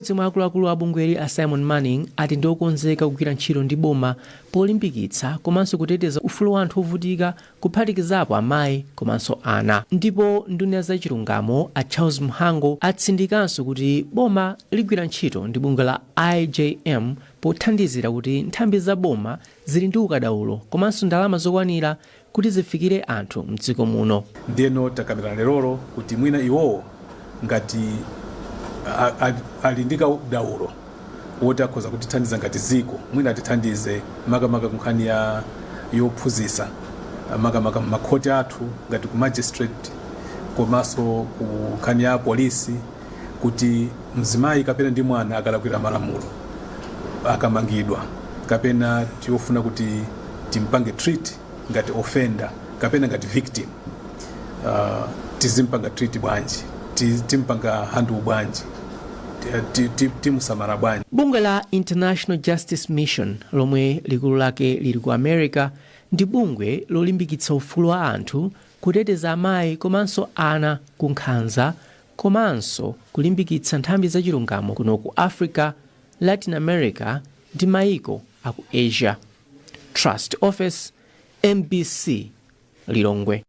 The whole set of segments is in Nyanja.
Zimwe akuluakulu a bungweli a Simon Manning ati ndiokonzeka kugwira ntchito ndi boma polimbikitsa komanso kuteteza ufulu wa anthu ovutika kuphatikizapo amayi komanso ana. Ndipo nduna za chilungamo a Charles Mhango atsindikanso kuti boma ligwira ntchito ndi bungwe la IJM pothandizira kuti nthambi za boma zili ndi ukadaulo komanso ndalama zokwanira kuti zifikire anthu mdziko muno. Ndiyeno takamira lerolo kuti mwina iwowo ngati alindika udaulo woti akhoza kutithandiza ngati ziko mwina atithandize makamaka kunkhani yophunzitsa makamaka makhoti athu ngati ku magistrate komanso ku nkhani ya polisi kuti mzimayi kapena ndi mwana akalakwira malamulo akamangidwa kapena tiofuna kuti timpange treat ngati offender kapena ngati victim tizimpanga treat bwanji timpanga handle bwanji timusamala bwanji. Bungwe la International Justice Mission lomwe likulu lake lili ku America ndi bungwe lolimbikitsa ufulu wa anthu kuteteza amayi komanso ana ku nkhanza komanso kulimbikitsa nthambi za chilungamo kuno ku Africa, Latin America ndi maiko aku Asia. Trust Office, MBC, Lilongwe.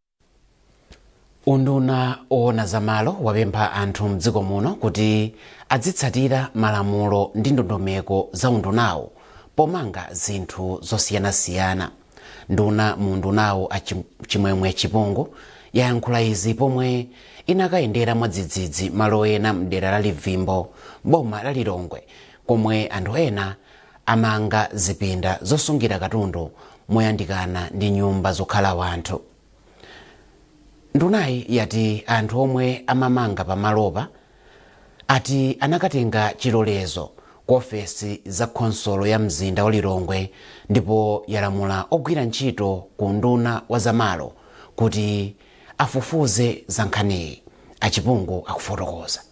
Unduna oona zamalo wapempha anthu mdziko muno kuti adzitsatira malamulo ndi ndondomeko za undunawo pomanga zinthu zosiyanasiyana. Nduna mu undunawo a Chimwemwe Chipungu yayankhula izi pomwe inakayendera mwadzidzidzi malo ena mdera la Livimbo, boma la Lilongwe, komwe anthu ena amanga zipinda zosungira katundu moyandikana ndi nyumba zokhala wanthu. Ndunayi yati anthu omwe amamanga pamalopa ati anakatenga chilolezo ku ofesi za khonsolo ya mzinda wa Lilongwe ndipo yalamula ogwira ntchito ku nduna wa zamalo kuti afufuze za nkhaniyi. Achipungu akufotokoza.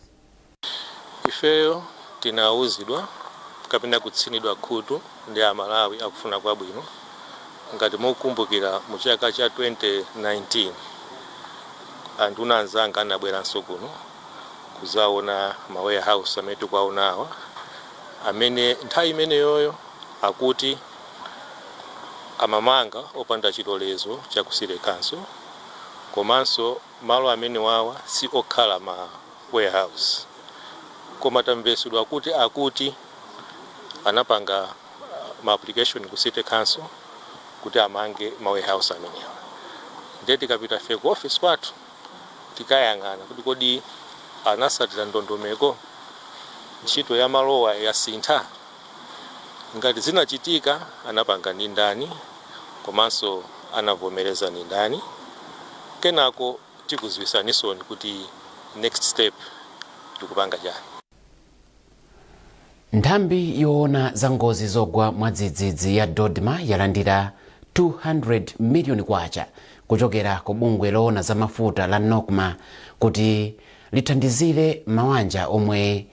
Ifeyo tinawuzidwa kapena kutsinidwa khutu ndi amalawi akufuna kwabwino ngati mokumbukira mu chaka cha 2019 anduna anzanga anabweranso kuno kuzaona ma warehouse amene tikwaonawa amene nthawi imeneyoyo akuti amamanga opanda chilolezo chakusirekanso komanso malo amene wawa si okhala ma warehouse koma tamvesedwa akuti anapanga ma application ku city council kuti amange ma warehouse amenewa. Ndiye tikapita fe ku office kwathu tikayang'ana kuti kodi anasatira ndondomeko ntchito ya malowa ya sintha ngati zinachitika anapanga ni ndani komanso anavomereza ni ndani kenako tikuziwisanisoni kuti next step tikupanga chani. Nthambi yoona za ngozi zogwa mwadzidzidzi ya Dodma yalandira 200 million kwacha kuchokera ku bungwe loona za mafuta la NOCMA kuti lithandizire mabanja omwe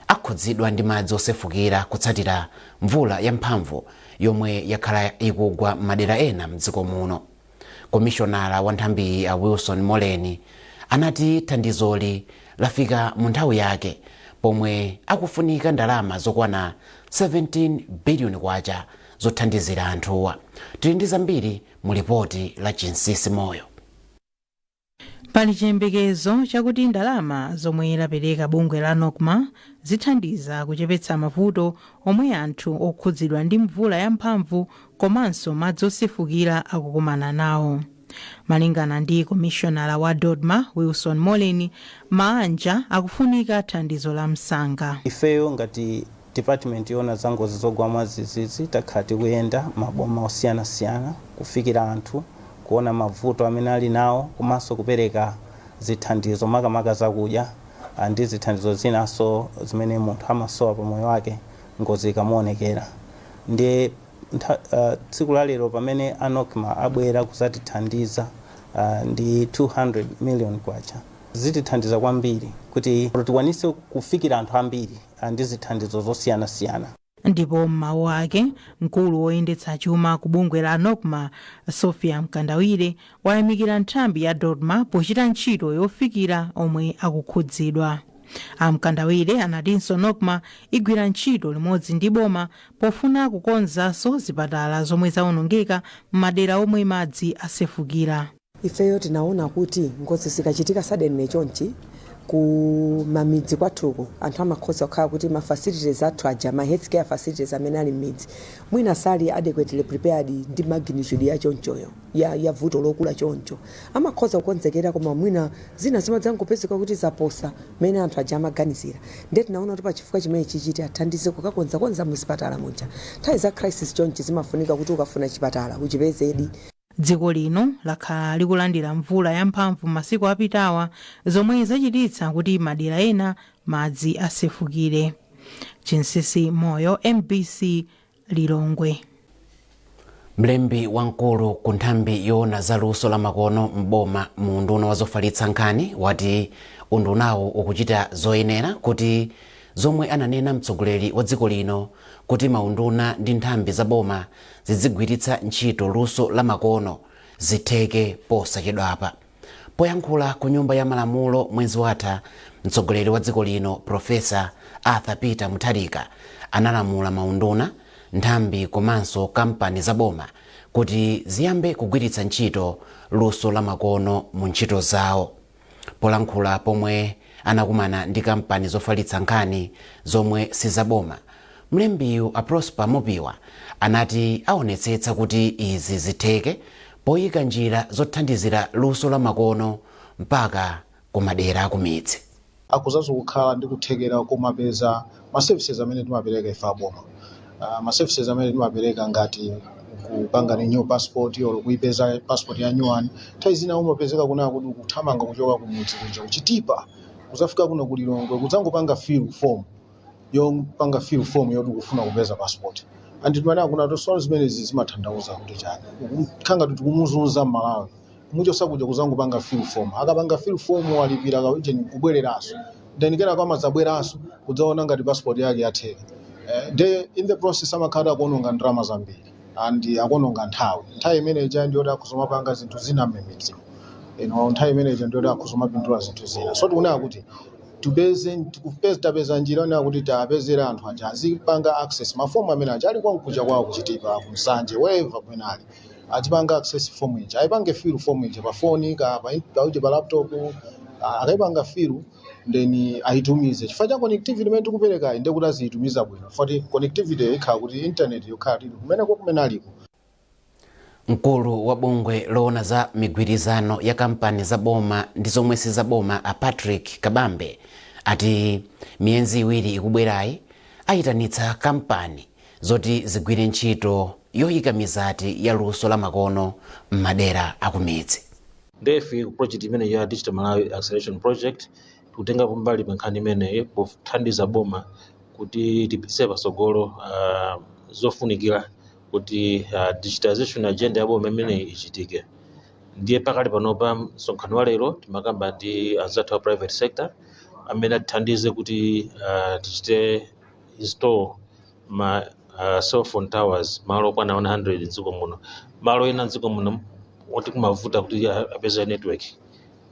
akhudzidwa ndi madzi osefukira kutsatira mvula yamphamvu yomwe yakhala ikugwa madera ena mdziko muno. Komishonala wa nthambiyi a Wilson Moleni anati thandizoli lafika mu nthawi yake pomwe akufunika ndalama zokwana 17 billion kwacha zothandizira anthuwa. Tili ndi zambiri mu ripoti la Chinsisi Moyo. Pali chiyembekezo chakuti ndalama zomwe lapereka bungwe la NOCMA zithandiza kuchepetsa mavuto omwe anthu okhudzidwa ndi mvula yamphamvu komanso madzi osefukira akukumana nawo. Malingana ndi komishonala wa Dodma Wilson Moleni, mabanja akufunika thandizo la msanga. Ifeyo ngati department yoona za ngozi zogwa mwadzidzidzi takhati kuyenda maboma osiyanasiyana kufikira anthu kuona mavuto amene ali nawo komanso kupereka zithandizo makamaka zakudya ndi zithandizo zinaso zimene munthu amasowa pa moyo wake ngozi ikamuonekera. Ndi tsiku la lero pamene NOCMA abwera kuzatithandiza ndi 200 million kwacha zitithandiza kwambiri kuti tikwanise kufikira anthu ambiri ndi zithandizo zosiyanasiyana. Ndipo mmawu ake mkulu woyendetsa chuma ku bungwe la NOCMA Sophia Mkandawire wayamikira nthambi ya Dodma pochita ntchito yofikira omwe akukhudzidwa. amkandawire anatinso NOCMA igwira ntchito limodzi ndi boma pofuna kukonzanso zipatala zomwe zawonongeka m'madera omwe madzi asefukira. Ifeyo tinaona kuti ngozi zikachitika sudden chonchi ku mamidzi kwathuko anthu amakhoza kukhala kuti ma facilities athu aja ma healthcare facilities amene ali m'midzi mwina sali adequately prepared ndi magnitude ya chonchoyo ya vuto lokula choncho amakhoza kukonzekera koma mwina zina zimadzangopezeka kuti zaposa mene anthu aja amaganizira. Ndiye tinaona kuti pachifukwa chimene chichiti athandize kukakonza mu zipatala muja nthawi za crisis chonchi zimafunika kuti ukafuna chipatala uchipezedi. Dziko lino lakhala likulandira mvula yamphamvu masiku apitawa zomwe zachititsa kuti madera ena madzi asefukire. Chinsisi Moyo, MBC Lilongwe. Mlembi wamkulu ku nthambi yoona za luso la makono mboma mu unduna wa zofalitsa nkhani wati undunawo ukuchita zoyenera kuti zomwe ananena mtsogoleri wa dziko lino kuti maunduna ndi nthambi za boma zidzigwiritsa ntchito luso la makono zitheke posachedwapa. Poyankhula ku nyumba ya malamulo mwezi watha, mtsogoleri wa dziko lino Profesa Arthur Peter Mutharika analamula maunduna, nthambi komanso kampani za boma kuti ziyambe kugwiritsa ntchito luso la makono mu ntchito zawo. Polankhula pomwe anakumana ndi kampani zofalitsa nkhani zomwe sizaboma, mlembiyu Prosper Mopiwa anati aonetsetsa kuti izi zitheke poyika njira zothandizira luso la makono mpaka kumadera akumidzi. Akuzazo kukhala ndi kuthekera kumapeza ma services amene timapereka ife aboma. Ma services amene timapereka ngati kupanga new passport or kuipeza passport ya new one nthawi zina umapezeka kuna kuti kuthamanga kuchoka kumudzi kunja kuchitipa kuzafika kuno ku Lilongwe kudzangopanga fill form yoti kufuna kupeza passport. And timana kuna to solve zimene zimatanthauza kuti chani khanga kuti kumuzunza Malawi muchosa kuja kuzangopanga fill form akapanga fill form walipira kauje kubwereraso then kena kama zabweraso kudzaona ngati passport yake yatheka. In the process amakhala kuononga ndrama zambiri and akononga nthawi imene ija ndiyo akuzomapanga zinthu zina mmemedzi nthawi imene ija ndiyo akuzomapindula zinthu zina. So tikunena kuti tapeza njira na kuti tapezera anthu aja azipanga access mafomu amene aja ali kwankuja kwawo kuchitipa kumsanje wherever kwenali azipanga access form ija ayipange fill form ija pa phone pa laptop akayipanga fill then ayitumize chifukwa cha connectivity imene tikupereka inde kuti aziyitumiza bwino futi connectivity ikhala kuti internet yokhala kumene aliko. Mkulu wa bungwe loona za migwirizano ya kampani za boma ndi zomwe sizaboma Patrick Kabambe ati miyezi iwiri ikubwerayi ayitanitsa kampani zoti zigwire ntchito yoyika mizati ya luso la makono m'madera akumidzi. Ndefi project imene ya Digital Malawi Acceleration Project tutenga mbali pankhani imene pothandiza boma kuti tipitse patsogolo zofunikira kuti digitalization agenda ya boma imene ichitike. Ndiye pakali panopa msonkhano wa lero timakamba ndi anzathu wa private sector amene atithandize kuti tichite install ma cell phone towers malo kwana 100 mdziko muno. Malo ena mdziko muno oti kumavuta kuti apeza network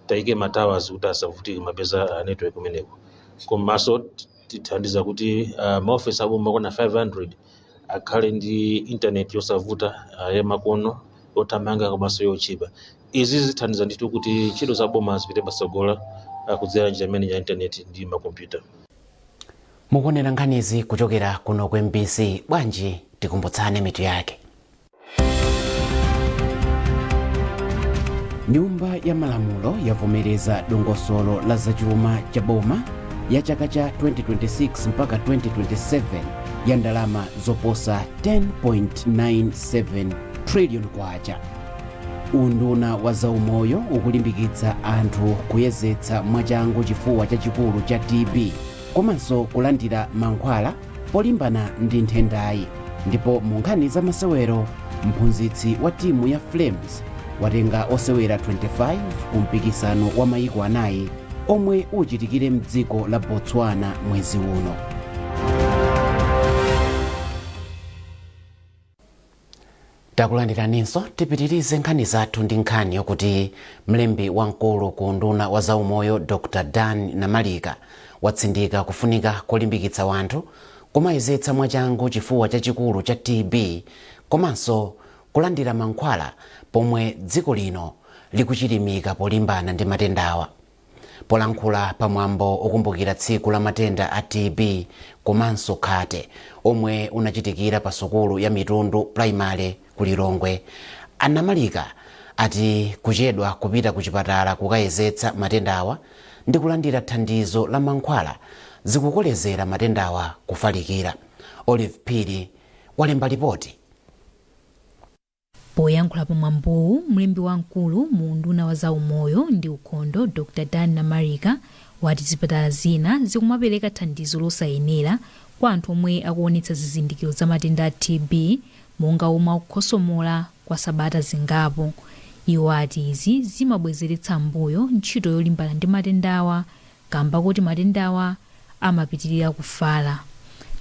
taike ma towers kuti asavutike mapeza network kumeneko. Komanso tithandiza kuti maoffice aboma kwana 500 akhale ndi internet yosavuta ya makono yotamanga komanso yochipa. Izi zithandiza ndithu kuti ntchito za boma zipite patsogolo kudzera njira imene ya internet ndi makompyuta. Mukuonera nkhanizi kuchokera kuno ku MBC. Bwanji tikumbutsane mitu yake. Nyumba ya malamulo yavomereza dongosolo la zachuma cha boma ya chaka cha 2026 mpaka 2027 ya ndalama zoposa 10.97 trillion kwacha. Unduna wa zaumoyo ukulimbikitsa anthu kuyezetsa mwachangu chifuwa chachikulu cha TB komanso kulandira mankhwala polimbana ndi nthendayi. Ndipo mu nkhani za masewero, mphunzitsi wa timu ya Flames watenga osewera 25 ku mpikisano wa mayiko anayi omwe uchitikire mdziko la Botswana mwezi uno. Takulandiraninso tipitirize nkhani zathu ndi nkhani yokuti mlembi wamkulu ku unduna wa zaumoyo Dr. Dan Namalika watsindika kufunika kolimbikitsa wanthu kumayezetsa mwachangu chifuwa chachikulu cha TB komanso kulandira mankhwala pomwe dziko lino likuchilimika polimbana ndi matendawa. Polankhula pamwambo okumbukira tsiku la matenda a TB komanso khate omwe unachitikira pa sukulu ya Mitundu Primary ku Lilongwe, Anamalika ati kuchedwa kupita ku chipatala kukayezetsa matendawa ndi kulandira thandizo la mankhwala zikukolezera matendawa kufalikira. Olive Phiri walemba ripoti. Poyankhula pamwambowu, mlembi wamkulu mu nduna wa zaumoyo ndi ukhondo Dr. Dan Namarika wati zipatala zina zikumapereka thandizo losayenera kwa anthu omwe akuonetsa zizindikiro za matenda a TB monga omwe akukhosomola kwa sabata zingapo. Iwo ati izi zimabwezeretsa mbuyo ntchito yolimbana ndi matendawa kamba kuti matendawa amapitirira kufala.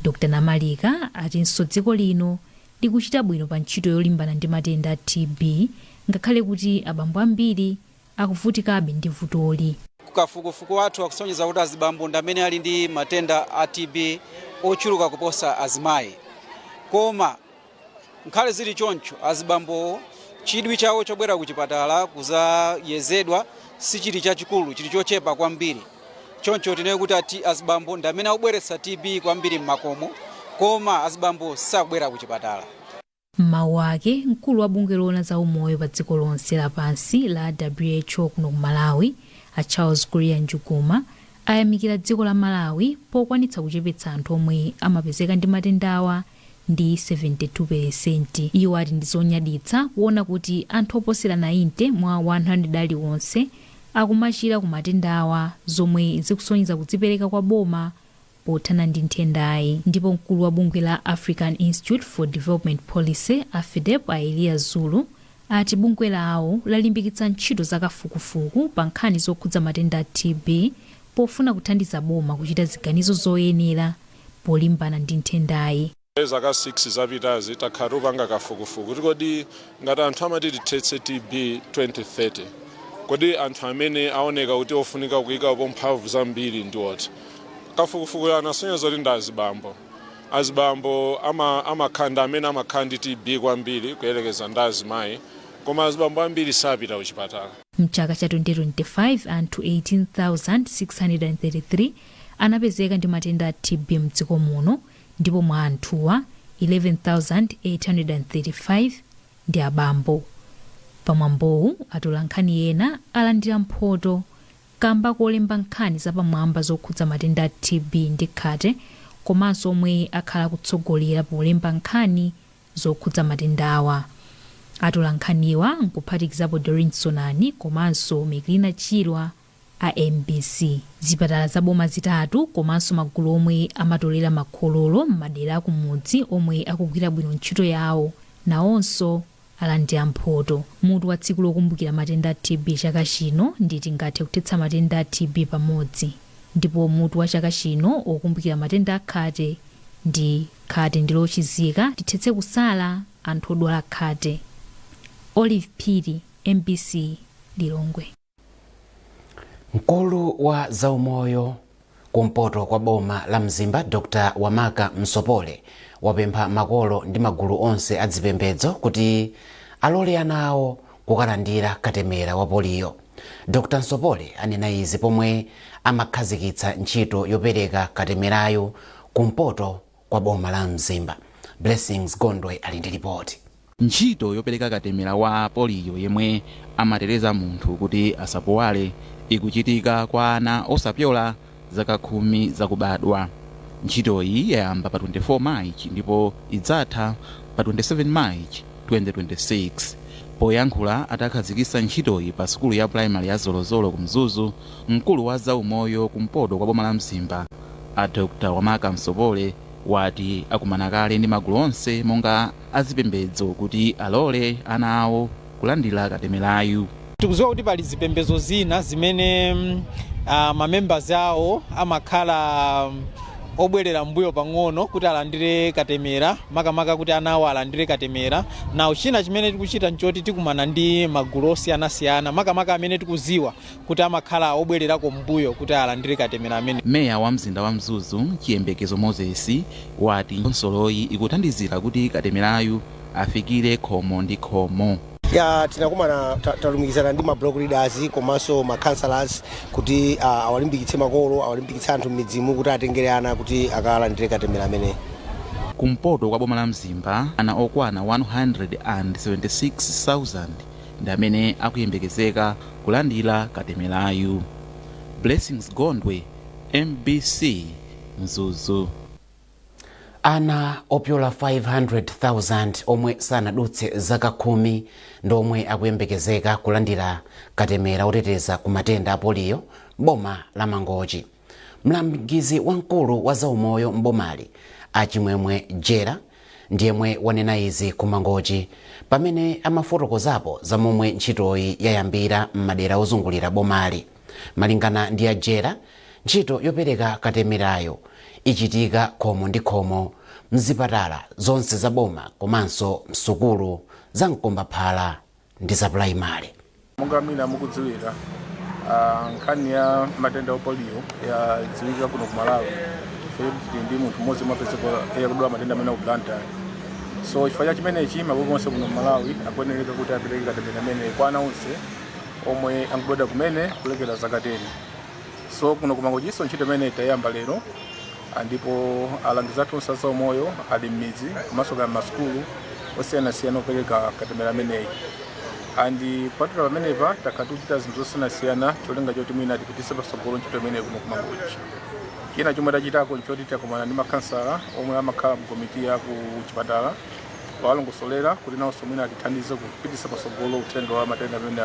Dr. Namarika atinso dziko lino likuchita bwino pa ntchito yolimbana ndi matenda a TB ngakhale kuti abambo ambiri akuvutikabe ndi vutoli. Kafukufuku wathu akusonyeza kuti azibambo ndi amene ali ndi matenda a TB ochuluka kuposa azimayi. Koma nkhale zili choncho azibambo chidwi chawo chobwera ku chipatala kuzayezedwa sichili chachikulu, chili chochepa kwambiri. Choncho tinene kuti azibambo ndi amene akubweretsa TB kwambiri m'makomo, koma azibambo sakubwera ku chipatala. Mawu ake mkulu wa bungwe loona za umoyo pa dziko lonse lapansi la WHO kuno ku Malawi, a Charles Kuria Njuguma, ayamikira dziko la Malawi pokwanitsa kuchepetsa anthu omwe amapezeka ndi matendawa ndi 72%. Iwo ati ndizonyaditsa kuona kuti anthu oposera 90 mwa 100 aliwonse akumachira ku matendawa, zomwe zikusonyeza kudzipereka kwa boma pothana ndi nthendayi. Ndipo mkulu wa bungwe la African Institute for Development Policy AFDEP Aelia Zulu ati bungwe lawo lalimbikitsa ntchito zakafukufuku pa nkhani zokhudza matenda a TB pofuna kuthandiza boma kuchita ziganizo zoyenera polimbana ndi nthendayi. Zaka 6 zapitazi takhala tupanga kafukufuku tikodi ngati anthu amati tithetse TB 2030 kodi anthu amene aoneka kuti ofunika kuyikapo mphamvu zambiri ndi oti. Kafukufuku anasonyeza kuti ndi azibambo amakhanda amene amakhala ndi TB kwambiri kuyelekeza ndi azimayi, koma azibambo ambiri sapita ku chipatala. Mchaka cha 2025 anthu 18,633 anapezeka ndi matenda a TB mdziko muno, ndipo mwa anthuwa 11,835 ndi abambo. Pamwambowu atolankhani ena alandira mphoto kamba kolemba nkhani zapamwamba zokhudza matenda a TB ndi khate, komanso omwe akhala kutsogolera polemba nkhani zokhudza matendawa. Atolankhaniwa nkuphatikizapo Doreen Sonani komanso Meglina Chilwa a MBC. Zipatala zaboma zitatu komanso magulu omwe amatolera makhololo m'madera akumudzi omwe akugwira bwino ntchito yawo nawonso alandira mphoto. Mutu wa tsiku lokumbukira matenda a TB chaka chino ndi tingathe kuthetsa matenda a TB pamodzi, ndipo mutu wa chaka chino okumbukira matenda a khate ndi khate ndi lochizika tithetse kusala anthu odwala khate. Olive Phiri, MBC, Lilongwe. Mkulu wa zaumoyo kumpoto kwa boma la Mzimba Dr. Wamaka Msopole wapempha makolo ndi magulu onse adzipembedzo kuti alole ana awo kukalandira katemera wa poliyo. Dr. Msopole anena izi pomwe amakhazikitsa ntchito yopereka katemerayo kumpoto kwa boma la Mzimba. Blessings Gondwe ali ndi ripoti. Ntchito yopereka katemera wa poliyo yemwe amatereza munthu kuti asapowale ikuchitika kwa ana osapyola zaka 10 zakubadwa. Ntchito iyi yayamba pa 24 March ndipo idzatha pa 27 March 2026. Poyankhula atakhazikitsa ntchitoyi pa sukulu ya primary ya Zolozolo kumzuzu, mkulu wa zaumoyo kumpoto kwa boma la Mzimba a Dr. Wamaka Msopole wati akumana kale ndi magulu onse monga azipembedzo kuti alole ana awo kulandira katemerayu. Tikuziwa kuti pali zipembedzo zina zimene mamembers awo amakhala obwerera mbuyo pang'ono kuti alandire katemera makamaka kuti ana awo alandire katemera. Nawo china chimene tikuchita nchoti tikumana ndi magulu osiyanasiyana makamaka amene tikuziwa kuti amakhala obwererako mbuyo kuti alandire katemera amene. Meya wa mzinda wa Mzuzu Chiyembekezo Moses wati konsoloyi ikuthandizira kuti katemerayu afikire khomo ndi khomo. Ya tinakumana talumikizana ndi ma block leaders komanso ma councillors kuti awalimbikitse makolo awalimbikitse anthu m'midzimu kuti atengere ana kuti akalandire katemera amene. Kumpoto kwa boma la Mzimba ana okwana 176,000 ndi amene akuyembekezeka kulandira katemerayu. Blessings Gondwe, MBC Mzuzu. Ana opyola 500,000 omwe sanadutse zaka 10 ndomwe akuyembekezeka kulandira katemera oteteza ku matenda a polio boma la Mangochi. Mlangizi wamkulu wa zaumoyo mbomali Achimwemwe Jera ndiyemwe wanena izi ku Mangochi pamene amafotokozapo za momwe ntchitoyi yayambira m'madera ozungulira bomali. Malingana ndi a Jera, ntchito yopereka katemerayo ichitika khomo ndi khomo mzipatala zonse za boma komanso msukulu za mkombaphala ndi za primary. Monga mina mukudziwira nkhani ya matenda opolio yadziwika kuno ku Malawi. Ndi munthu mmodzi mwapezeka yakudwala matenda amene akublanta. So chifukwa chimenechi maboma onse kuno ku Malawi akuyenereka kuti apereke katemera amene kwa ana onse omwe akudwala kumene kulekera zaka 10. So kuno ku Mangochi ntchito imene tayamba lero ndipo alangizi athu onse azaumoyo ali m'midzi komanso kaya m'masukulu osiyanasiyana opereka katemera ameneyi. Andi kupatula pamenepa takhala tikuchita zinthu zosiyanasiyana cholinga choti mwina tipitise patsogolo ntchito imeneyi kuno ku Mangochi. China chomwe tachitako nchoti takumana ndi makhansala omwe amakhala mkomiti ya ku chipatala walongosolera kuti nawonso mwina atithandize kupitisa patsogolo uthenga wa matenda amene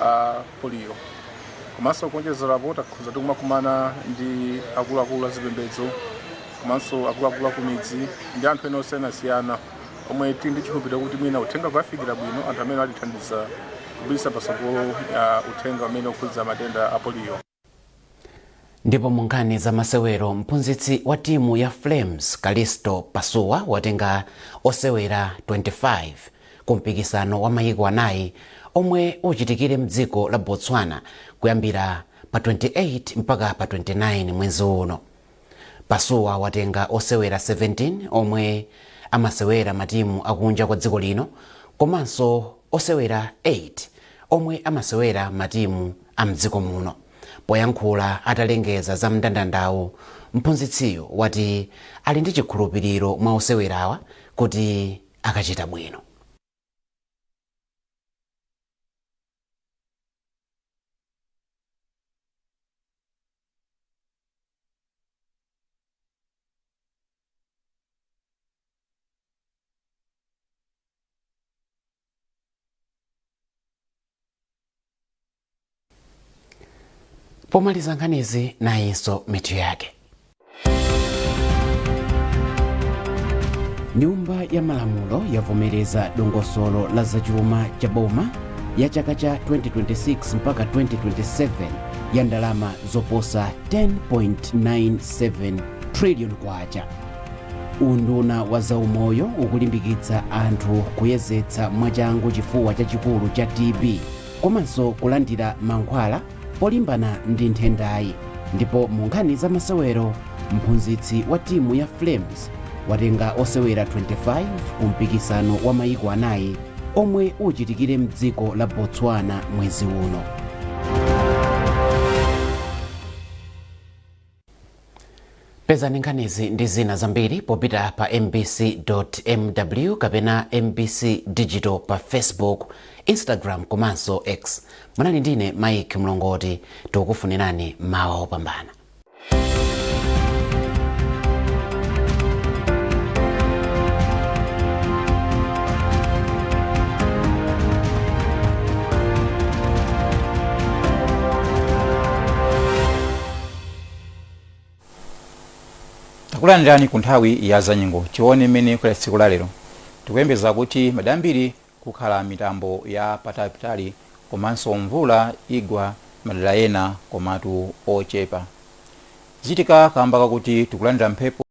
a polio. Komanso kuonjezerapo takhuza tikumakumana ndi akuluakulu azipembedzo komanso akuluakulu akumidzi ndi anthu ena osiyanasiyana omwe tili ndi chikhulupiriro kuti mwina uthenga kuwafikira bwino anthu amene atithandiza kupitisa patsogolo uthenga amene okhudza matenda a polio. Ndipo munkhani za masewero mphunzitsi wa timu ya Flames Kalisto Pasuwa watenga osewera 25 kumpikisano wa mayiko anayi omwe uchitikire mdziko la Botswana kuyambira pa 28 mpaka pa 29 mwezi uno. Pasuwa watenga osewera 17 omwe amasewera matimu akunja kwa dziko lino komanso osewera 8 omwe amasewera matimu a mdziko muno. Poyankhula atalengeza za mndandandawo, mphunzitsiyo wati ali ndi chikhulupiriro mwa osewerawa kuti akachita bwino. Pomaliza nkhanizi nayinso mitu yake. Nyumba ya Malamulo yavomereza dongosolo la zachuma cha boma ya chaka cha 2026 mpaka 2027 ya ndalama zoposa 10.97 trillion kwacha. Unduna wa zaumoyo ukulimbikitsa anthu kuyezetsa mwachangu chifuwa chachikulu cha TB komanso kulandira mankhwala polimbana ndi nthendayi. Ndipo munkhani za masewero mphunzitsi wa timu ya Flames watenga osewera 25 kumpikisano wa mayiko anayi omwe uchitikire mdziko la Botswana mwezi uno. Pezani nkhanizi ndi zina zambiri popita pa mbc.mw kapena mbc digital pa Facebook, Instagram komanso X. Munali ndine Mike Mlongoti, tikufunirani mawa opambana. Takulandirani ku nthawi ya zanyengo tione mmene kuli tsiku la lero. Tikuyembeza kuti madambiri kukhala mitambo ya patapitali komanso mvula igwa madera ena komatu ochepa. zichitika kamba kakuti tikulandira mphepo